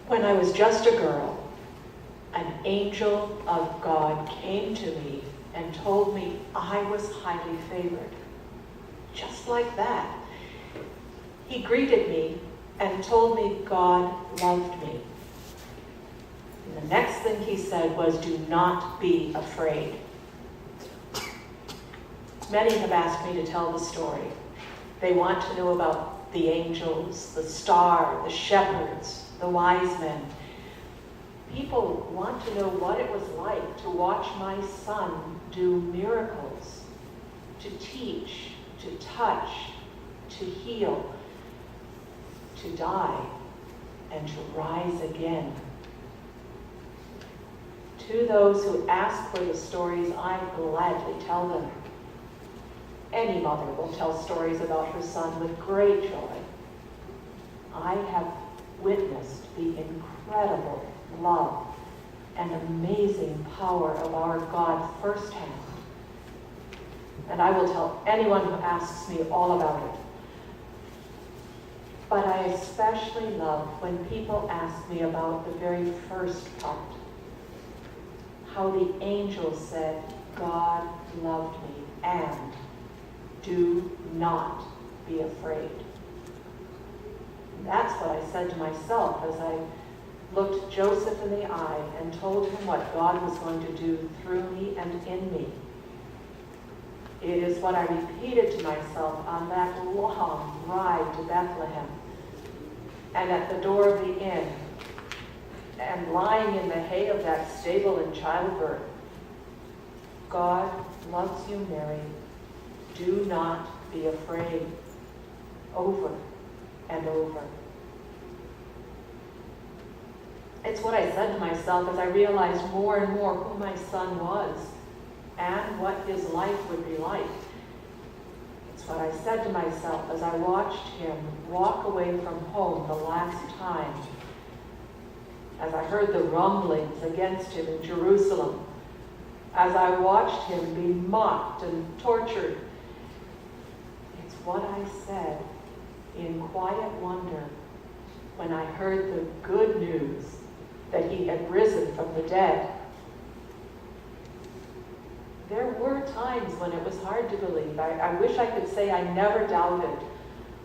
When I was just a girl, an angel of God came to me and told me I was highly favored. Just like that. He greeted me and told me God loved me. And the next thing he said was, "Do not be afraid." Many have asked me to tell the story. They want to know about the angels, the star, the shepherds, the wise men. People want to know what it was like to watch my son do miracles, to teach, to touch, to heal, to die, and to rise again. To those who ask for the stories, I gladly tell them. Any mother will tell stories about her son with great joy. I have witnessed the incredible love and amazing power of our God firsthand. And I will tell anyone who asks me all about it. But I especially love when people ask me about the very first part. How the angel said, "God loved me," and "do not be afraid." And that's what I said to myself as I looked Joseph in the eye and told him what God was going to do through me and in me. It is what I repeated to myself on that long ride to Bethlehem, and at the door of the inn, and lying in the hay of that stable in childbirth. God loves you, Mary. Do not be afraid. Over and over. It's what I said to myself as I realized more and more who my son was and what his life would be like. It's what I said to myself as I watched him walk away from home the last time, as I heard the rumblings against him in Jerusalem, as I watched him be mocked and tortured. It's what I said in quiet wonder when I heard the good news that he had risen from the dead. There were times when it was hard to believe. I wish I could say I never doubted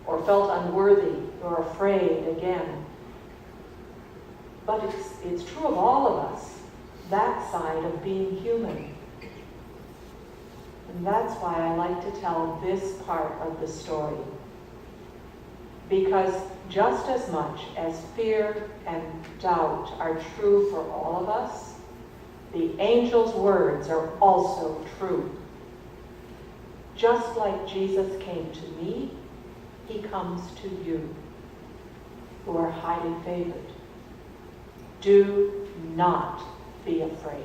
or felt unworthy or afraid again. But it's true of all of us, that side of being human. And that's why I like to tell this part of the story. Because just as much as fear and doubt are true for all of us, the angel's words are also true. Just like Jesus came to me, he comes to you, who are highly favored. Do not be afraid.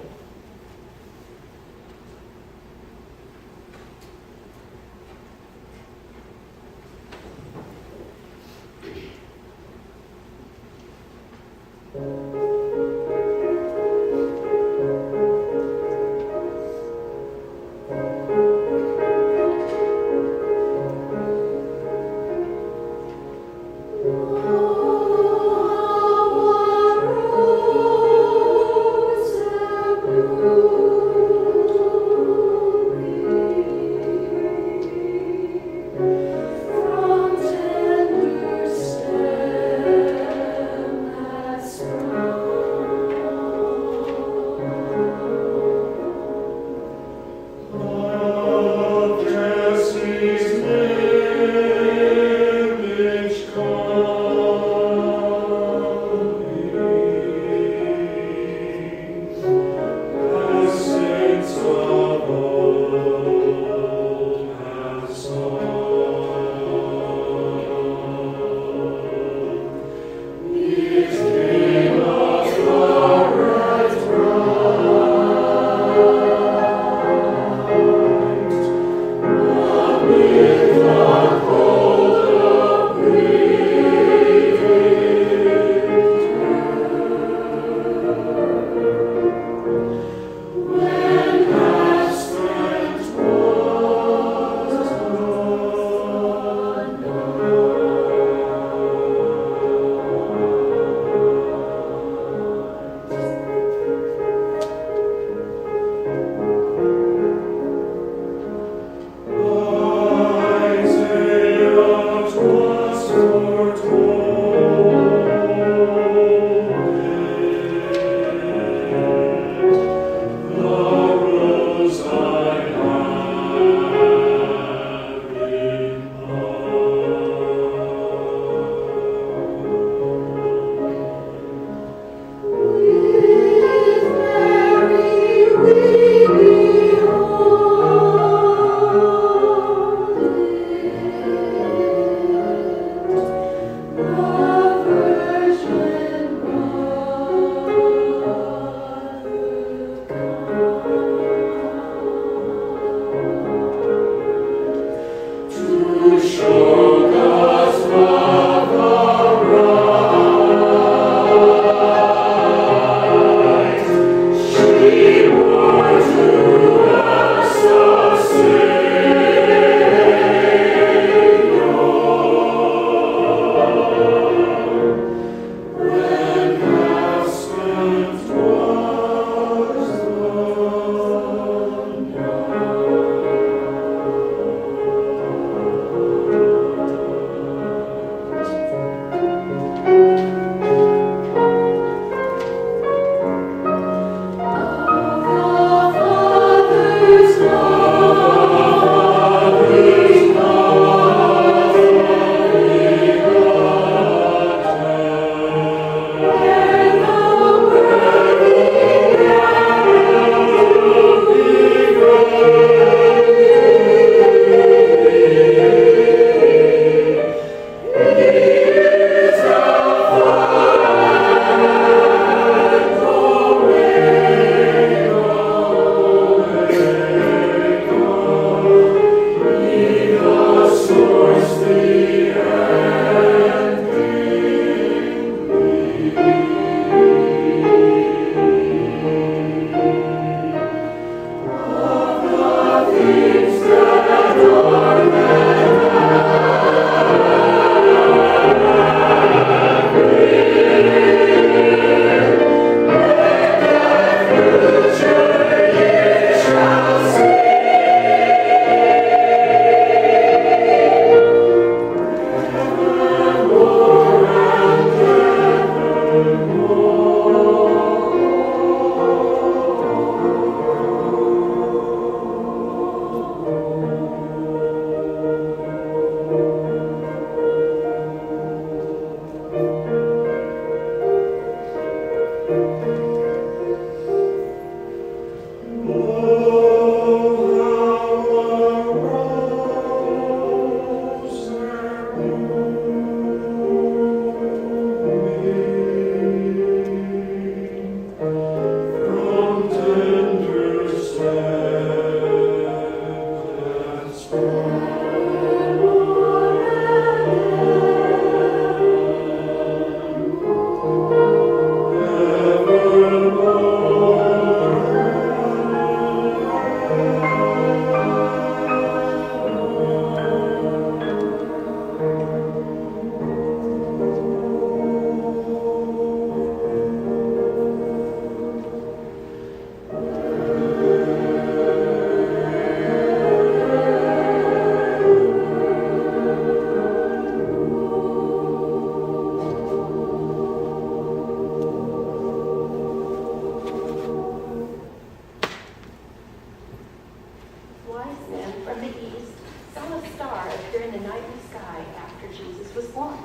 Wise men from the east saw a star appear in the nightly sky after Jesus was born.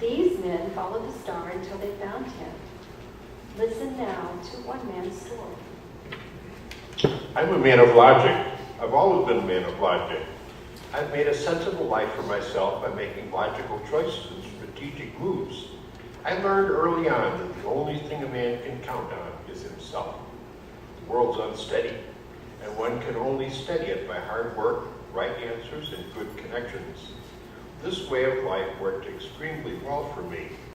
These men followed the star until they found him. Listen now to one man's story. I'm a man of logic. I've always been a man of logic. I've made a sensible life for myself by making logical choices and strategic moves. I learned early on that the only thing a man can count on is himself. The world's unsteady, and one can only steady it by hard work, right answers, and good connections. This way of life worked extremely well for me